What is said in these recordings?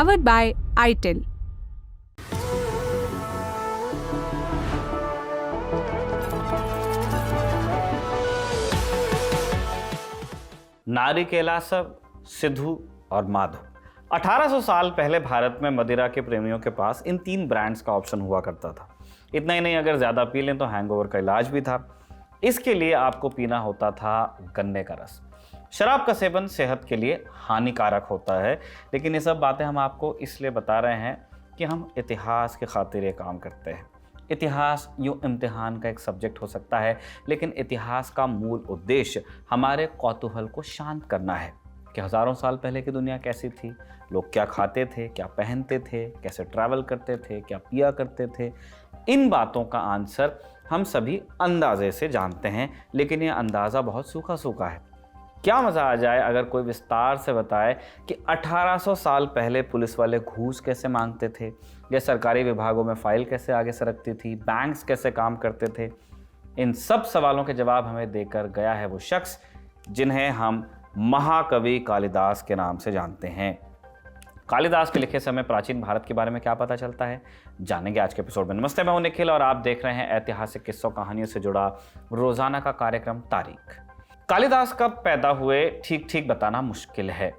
powered by ITIL. नारी कैलासव, सिद्धू और माधव। 1800 साल पहले भारत में मदिरा के प्रेमियों के पास इन 3 ब्रांड्स का ऑप्शन हुआ करता था। इतना ही नहीं, अगर ज़्यादा पी लें तो हैंगओवर का इलाज भी था। इसके लिए आपको पीना होता था गन्ने का रस। शराब का सेवन सेहत के लिए हानिकारक होता है, लेकिन ये सब बातें हम आपको इसलिए बता रहे हैं कि हम इतिहास के खातिर ये काम करते हैं। इतिहास यूँ इम्तिहान का एक सब्जेक्ट हो सकता है, लेकिन इतिहास का मूल उद्देश्य हमारे कौतूहल को शांत करना है कि हज़ारों साल पहले की दुनिया कैसी थी, लोग क्या खाते थे, क्या पहनते थे, कैसे ट्रैवल करते थे, क्या पिया करते थे। इन बातों का आंसर हम सभी अंदाजे से जानते हैं, लेकिन यह अंदाज़ा बहुत सूखा सूखा है। क्या मज़ा आ जाए अगर कोई विस्तार से बताए कि 1800 साल पहले पुलिस वाले घूस कैसे मांगते थे, या सरकारी विभागों में फाइल कैसे आगे सरकती थी, बैंक्स कैसे काम करते थे। इन सब सवालों के जवाब हमें देकर गया है वो शख्स जिन्हें हम महाकवि कालिदास के नाम से जानते हैं। कालिदास के लिखे समय प्राचीन भारत के बारे में क्या पता चलता है, जानेंगे आज के एपिसोड में। नमस्ते, मैं हूं निखिल और आप देख रहे हैं ऐतिहासिक किस्सों कहानियों से जुड़ा रोजाना का कार्यक्रम तारीख। कालिदास कब पैदा हुए ठीक ठीक बताना मुश्किल है।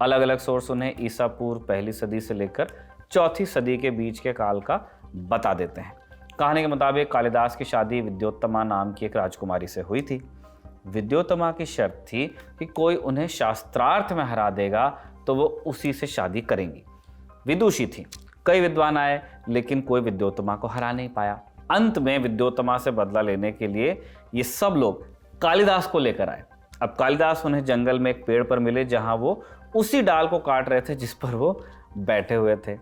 अलग अलग सोर्स उन्हें ईसा पूर्व 1ली सदी से लेकर 4ठी सदी के बीच के काल का बता देते हैं। कहानी के मुताबिक कालिदास की शादी विद्योत्तमा नाम की एक राजकुमारी से हुई थी। विद्योत्तमा की शर्त थी कि कोई उन्हें शास्त्रार्थ में हरा देगा तो वो उसी से शादी करेंगी। विदुषी थी, कई विद्वान आए, लेकिन कोई विद्योत्तमा को हरा नहीं पाया। अंत में विद्योत्तमा से बदला लेने के लिए ये सब लोग कालिदास को लेकर आए। अब कालिदास उन्हें जंगल में एक पेड़ पर मिले, जहां वो उसी डाल को काट रहे थे जिस पर वो बैठे हुए थे।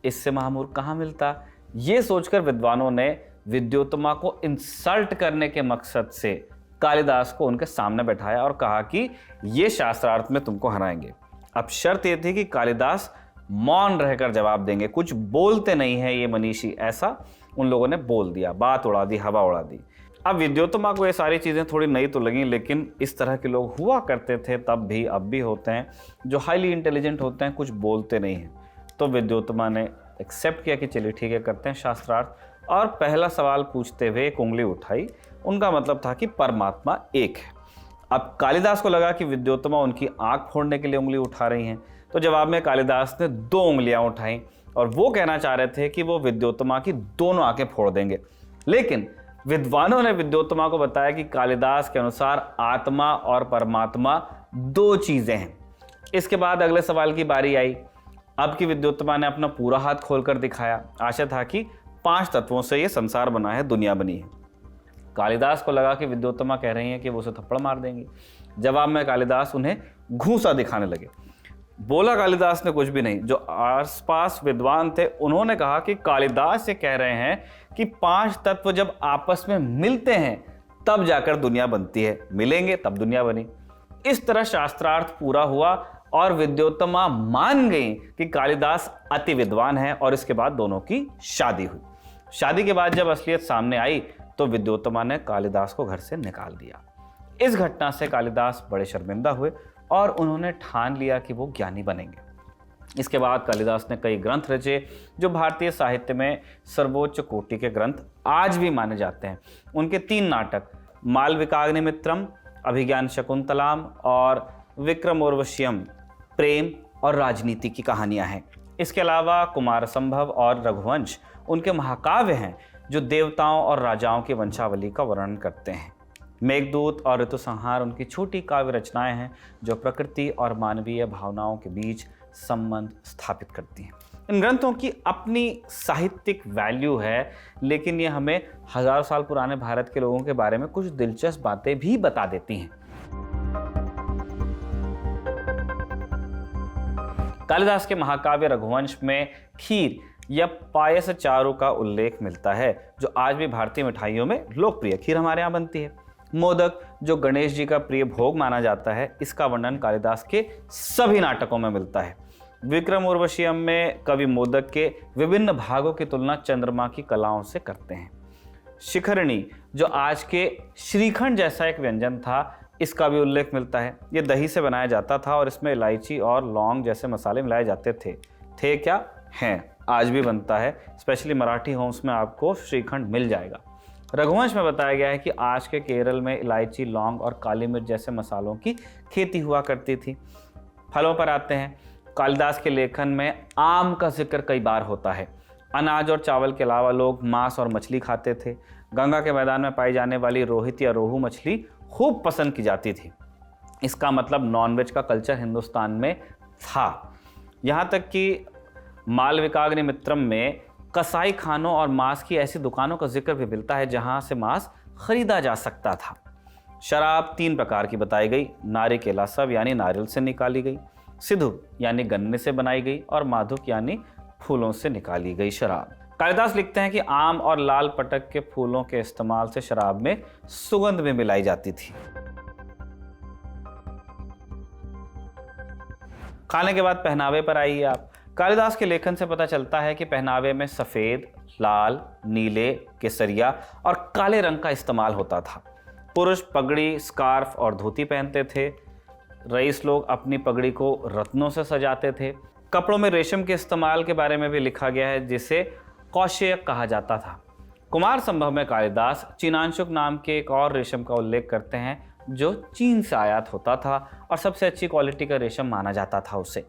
इससे महामूर्ख कहाँ मिलता। ये सोचकर विद्वानों ने विद्योत्तमा को इंसल्ट करने के मकसद से कालिदास को उनके सामने बैठाया और कहा कि ये शास्त्रार्थ में तुमको हराएंगे। अब शर्त यह थी कि कालिदास मौन रहकर जवाब देंगे, कुछ बोलते नहीं है ये मनीषी। ऐसा उन लोगों ने बोल दिया, बात उड़ा दी, हवा उड़ा दी। अब विद्योत्तमा को ये सारी चीज़ें थोड़ी नई तो लगी, लेकिन इस तरह के लोग हुआ करते थे तब भी, अब भी होते हैं, जो हाईली इंटेलिजेंट होते हैं, कुछ बोलते नहीं हैं। तो विद्योत्तमा ने एक्सेप्ट किया कि चलिए ठीक है, करते हैं शास्त्रार्थ। और पहला सवाल पूछते हुए एक उंगली उठाई। उनका मतलब था कि परमात्मा एक है। अब कालिदास को लगा कि विद्योत्तमा उनकी आंख फोड़ने के लिए उंगली उठा रही हैं, तो जवाब में कालिदास ने 2 उंगलियां उठाई और वो कहना चाह रहे थे कि वो विद्योत्तमा की दोनों आंखें फोड़ देंगे। लेकिन विद्वानों ने विद्योत्तमा को बताया कि कालिदास के अनुसार आत्मा और परमात्मा 2 चीजें हैं। इसके बाद अगले सवाल की बारी आई। अब की विद्योत्तमा ने अपना पूरा हाथ खोलकर दिखाया। आशा था कि 5 तत्वों से ये संसार बना है, दुनिया बनी है। कालिदास को लगा कि विद्योत्तमा कह रही हैं कि वो उसे थप्पड़ मार देंगी। जवाब में कालिदास उन्हें घूंसा दिखाने लगे। बोला कालिदास ने कुछ भी नहीं। जो आसपास विद्वान थे उन्होंने कहा कि कालिदास ये कह रहे हैं कि 5 तत्व जब आपस में मिलते हैं तब जाकर दुनिया बनती है, मिलेंगे तब दुनिया बनी। इस तरह शास्त्रार्थ पूरा हुआ और विद्योत्तमा मान गई कि कालिदास अति विद्वान है, और इसके बाद दोनों की शादी हुई। शादी के बाद जब असलियत सामने आई तो विद्योत्तमा ने कालिदास को घर से निकाल दिया। इस घटना से कालिदास बड़े शर्मिंदा हुए और उन्होंने ठान लिया कि वो ज्ञानी बनेंगे। इसके बाद कालिदास ने कई ग्रंथ रचे जो भारतीय साहित्य में सर्वोच्च कोटि के ग्रंथ आज भी माने जाते हैं। उनके 3 नाटक मालविकाग्निमित्रम, अभिज्ञान शकुंतलाम और विक्रमोर्वशीयम प्रेम और राजनीति की कहानियां हैं। इसके अलावा कुमार संभव और रघुवंश उनके महाकाव्य हैं जो देवताओं और राजाओं की वंशावली का वर्णन करते हैं। मेघदूत और ऋतुसंहार उनकी छोटी काव्य रचनाएं हैं जो प्रकृति और मानवीय भावनाओं के बीच संबंध स्थापित करती हैं। इन ग्रंथों की अपनी साहित्यिक वैल्यू है, लेकिन ये हमें हजारों साल पुराने भारत के लोगों के बारे में कुछ दिलचस्प बातें भी बता देती हैं। कालिदास के महाकाव्य रघुवंश में खीर या पायस चारू का उल्लेख मिलता है, जो आज भी भारतीय मिठाइयों में लोकप्रिय। खीर हमारे यहाँ बनती है। मोदक, जो गणेश जी का प्रिय भोग माना जाता है, इसका वर्णन कालिदास के सभी नाटकों में मिलता है। विक्रम उर्वशीयम में कवि मोदक के विभिन्न भागों की तुलना चंद्रमा की कलाओं से करते हैं। शिखरणी, जो आज के श्रीखंड जैसा एक व्यंजन था, इसका भी उल्लेख मिलता है। ये दही से बनाया जाता था और इसमें इलायची और लौंग जैसे मसाले मिलाए जाते थे। थे क्या? हैं, आज भी बनता है। स्पेशली मराठी होम्स में आपको श्रीखंड मिल जाएगा। रघुवंश में बताया गया है कि आज के केरल में इलायची, लौंग और काली मिर्च जैसे मसालों की खेती हुआ करती थी। फलों पर आते हैं। कालिदास के लेखन में आम का जिक्र कई बार होता है। अनाज और चावल के अलावा लोग मांस और मछली खाते थे। गंगा के मैदान में पाई जाने वाली रोहित या रोहू मछली खूब पसंद की जाती थी। इसका मतलब नॉनवेज का कल्चर हिंदुस्तान में था। यहाँ तक कि मालविकाग्निमित्रम में कसाई खानों और मांस की ऐसी दुकानों का जिक्र भी मिलता है जहाँ से मांस खरीदा जा सकता था। शराब 3 प्रकार की बताई गई। नारिकेला सब यानी नारियल से निकाली गई, सिधु यानी गन्ने से बनाई गई और माधुक यानी फूलों से निकाली गई शराब। कालिदास लिखते हैं कि आम और लाल पटक के फूलों के इस्तेमाल से शराब में सुगंध भी मिलाई जाती थी। खाने के बाद पहनावे पर आइए आप। कालिदास के लेखन से पता चलता है कि पहनावे में सफेद, लाल, नीले, केसरिया और काले रंग का इस्तेमाल होता था। पुरुष पगड़ी, स्कार्फ और धोती पहनते थे। रईस लोग अपनी पगड़ी को रत्नों से सजाते थे। कपड़ों में रेशम के इस्तेमाल के बारे में भी लिखा गया है, जिसे कौशेयक कहा जाता था। कुमार संभव में कालिदास चीनांशुक नाम के एक और रेशम का उल्लेख करते हैं जो चीन से आयात होता था और सबसे अच्छी क्वालिटी का रेशम माना जाता था उसे।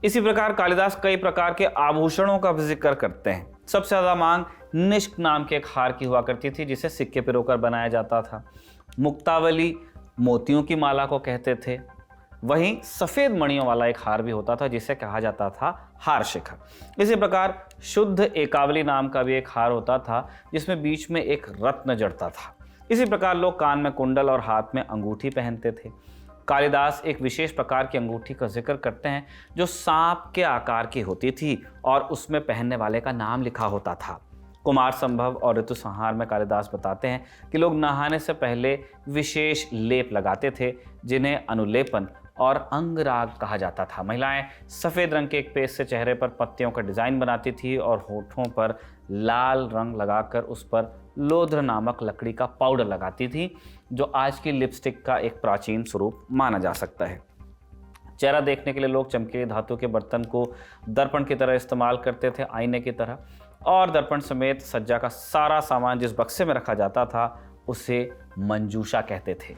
इसी प्रकार कालिदास कई प्रकार के आभूषणों का भी जिक्र करते हैं। सबसे ज़्यादा मांग निष्क नाम के एक हार की हुआ करती थी जिसे सिक्के पिरोकर बनाया जाता था। मुक्तावली मोतियों की माला को कहते थे। वहीं सफ़ेद मणियों वाला एक हार भी होता था जिसे कहा जाता था हार शिखर। इसी प्रकार शुद्ध एकावली नाम का भी एक हार होता था जिसमें बीच में एक रत्न जड़ता था। इसी प्रकार लोग कान में कुंडल और हाथ में अंगूठी पहनते थे। कालिदास एक विशेष प्रकार की अंगूठी का जिक्र करते हैं जो सांप के आकार की होती थी और उसमें पहनने वाले का नाम लिखा होता था। कुमार संभव और ऋतु संहार में कालिदास बताते हैं कि लोग नहाने से पहले विशेष लेप लगाते थे जिन्हें अनुलेपन और अंगराग कहा जाता था। महिलाएं सफ़ेद रंग के एक पेस्ट से चेहरे पर पत्तियों का डिज़ाइन बनाती थी और होठों पर लाल रंग लगाकर उस पर लोध्र नामक लकड़ी का पाउडर लगाती थी जो आज की लिपस्टिक का एक प्राचीन स्वरूप माना जा सकता है। चेहरा देखने के लिए लोग चमकीले धातु के बर्तन को दर्पण की तरह इस्तेमाल करते थे, आईने की तरह, और दर्पण समेत सज्जा का सारा सामान जिस बक्से में रखा जाता था उसे मंजूषा कहते थे।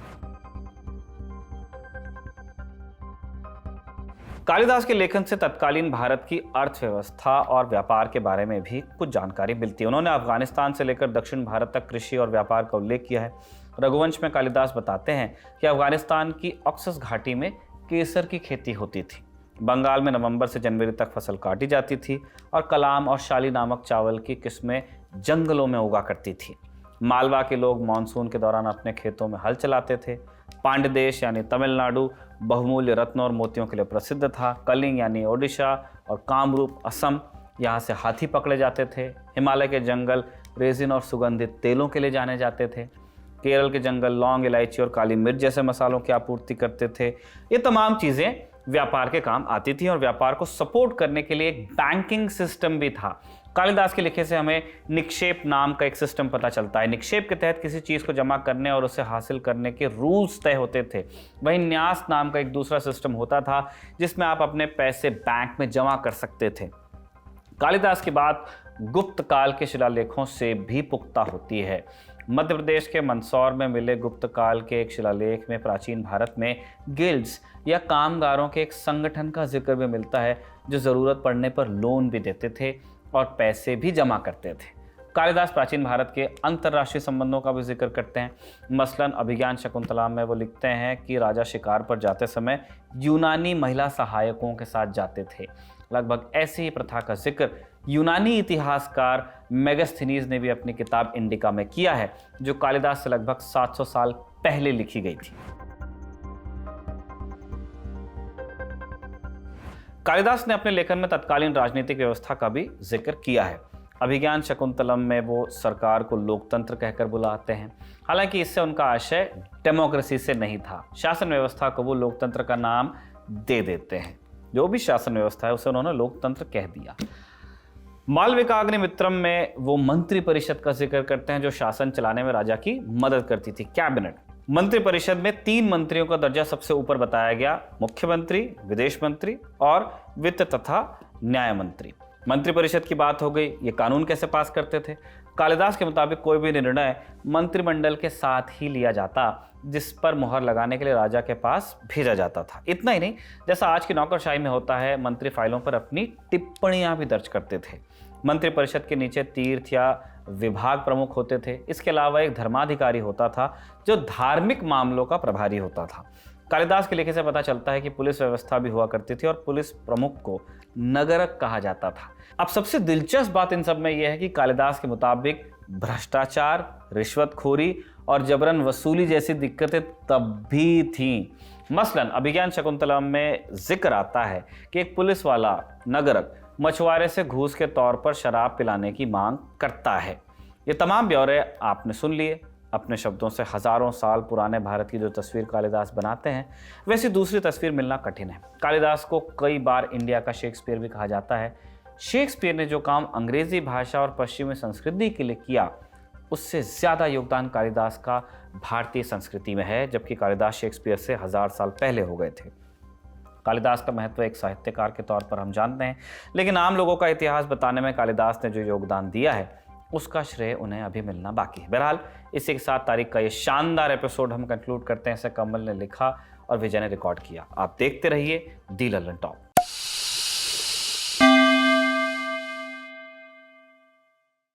कालिदास के लेखन से तत्कालीन भारत की अर्थव्यवस्था और व्यापार के बारे में भी कुछ जानकारी मिलती है। उन्होंने अफगानिस्तान से लेकर दक्षिण भारत तक कृषि और व्यापार का उल्लेख किया है। रघुवंश में कालिदास बताते हैं कि अफगानिस्तान की ऑक्सस घाटी में केसर की खेती होती थी। बंगाल में नवंबर से जनवरी तक फसल काटी जाती थी और कलाम और शाली नामक चावल की किस्में जंगलों में उगा करती थी। मालवा के लोग मानसून के दौरान अपने खेतों में हल चलाते थे। पांड्य देश यानी तमिलनाडु बहुमूल्य रत्न और मोतियों के लिए प्रसिद्ध था। कलिंग यानी ओडिशा और कामरूप असम, यहाँ से हाथी पकड़े जाते थे। हिमालय के जंगल रेजिन और सुगंधित तेलों के लिए जाने जाते थे। केरल के जंगल लौंग, इलायची और काली मिर्च जैसे मसालों की आपूर्ति करते थे। ये तमाम चीज़ें व्यापार के काम आती थी और व्यापार को सपोर्ट करने के लिए एक बैंकिंग सिस्टम भी था। कालिदास के लिखे से हमें निक्षेप नाम का एक सिस्टम पता चलता है। निक्षेप के तहत किसी चीज़ को जमा करने और उसे हासिल करने के रूल्स तय होते थे। वहीं न्यास नाम का एक दूसरा सिस्टम होता था जिसमें आप अपने पैसे बैंक में जमा कर सकते थे। कालिदास की बात गुप्त काल के शिलालेखों से भी पुख्ता होती है। मध्य प्रदेश के मंदसौर में मिले गुप्त काल के एक शिलालेख में प्राचीन भारत में गिल्ड्स या कामगारों के एक संगठन का जिक्र भी मिलता है जो ज़रूरत पड़ने पर लोन भी देते थे और पैसे भी जमा करते थे। कालिदास प्राचीन भारत के अंतर्राष्ट्रीय संबंधों का भी जिक्र करते हैं। मसलन अभिज्ञान शकुंतला में वो लिखते हैं कि राजा शिकार पर जाते समय यूनानी महिला सहायकों के साथ जाते थे। लगभग ऐसी ही प्रथा का जिक्र यूनानी इतिहासकार मेगास्थनीज ने भी अपनी किताब इंडिका में किया है जो कालिदास से लगभग 700 साल पहले लिखी गई थी। कालिदास ने अपने लेखन में तत्कालीन राजनीतिक व्यवस्था का भी जिक्र किया है। अभिज्ञान शकुंतलम में वो सरकार को लोकतंत्र कहकर बुलाते हैं। हालांकि इससे उनका आशय डेमोक्रेसी से नहीं था। शासन व्यवस्था को वो लोकतंत्र का नाम दे देते हैं। जो भी शासन व्यवस्था है उसे उन्होंने लोकतंत्र कह दिया। मालविकाग्निमित्रम में वो मंत्री परिषद का जिक्र करते हैं जो शासन चलाने में राजा की मदद करती थी, कैबिनेट। मंत्री परिषद में 3 मंत्रियों का दर्जा सबसे ऊपर बताया गया, मुख्यमंत्री, विदेश मंत्री और वित्त तथा न्याय मंत्री। मंत्रिपरिषद की बात हो गई, ये कानून कैसे पास करते थे। कालिदास के मुताबिक कोई भी निर्णय मंत्रिमंडल के साथ ही लिया जाता, जिस पर मुहर लगाने के लिए राजा के पास भेजा जाता था। इतना ही नहीं, जैसा आज की नौकरशाही में होता है, मंत्री फाइलों पर अपनी टिप्पणियां भी दर्ज करते थे। मंत्रिपरिषद के नीचे तीर्थ या विभाग प्रमुख होते थे। इसके अलावा एक धर्माधिकारी होता था जो धार्मिक मामलों का प्रभारी होता था। कालिदास के लिखे से पता चलता है कि पुलिस व्यवस्था भी हुआ करती थी और पुलिस प्रमुख को नगरक कहा जाता था। अब सबसे दिलचस्प बात इन सब में यह है कि कालिदास के मुताबिक भ्रष्टाचार, रिश्वतखोरी और जबरन वसूली जैसी दिक्कतें तब भी थीं। मसलन अभिज्ञान शकुंतलम में जिक्र आता है कि एक पुलिस वाला नगरक मछुआरे से घूस के तौर पर शराब पिलाने की मांग करता है। ये तमाम ब्यौरे आपने सुन लिए। अपने शब्दों से हजारों साल पुराने भारत की जो तस्वीर कालिदास बनाते हैं, वैसी दूसरी तस्वीर मिलना कठिन है। कालिदास को कई बार इंडिया का शेक्सपियर भी कहा जाता है। शेक्सपियर ने जो काम अंग्रेजी भाषा और पश्चिमी संस्कृति के लिए किया, उससे ज़्यादा योगदान कालिदास का भारतीय संस्कृति में है, जबकि कालिदास शेक्सपियर से 1000 साल पहले हो गए थे। कालिदास का महत्व एक साहित्यकार के तौर पर हम जानते हैं, लेकिन आम लोगों का इतिहास बताने में कालिदास ने जो योगदान दिया है, उसका श्रेय उन्हें अभी मिलना बाकी है। बहरहाल इसी के साथ तारीख का ये शानदार एपिसोड हम कंक्लूड करते हैं। इसे कमल ने लिखा और विजय ने रिकॉर्ड किया। आप देखते रहिए दी लल्लन टॉप।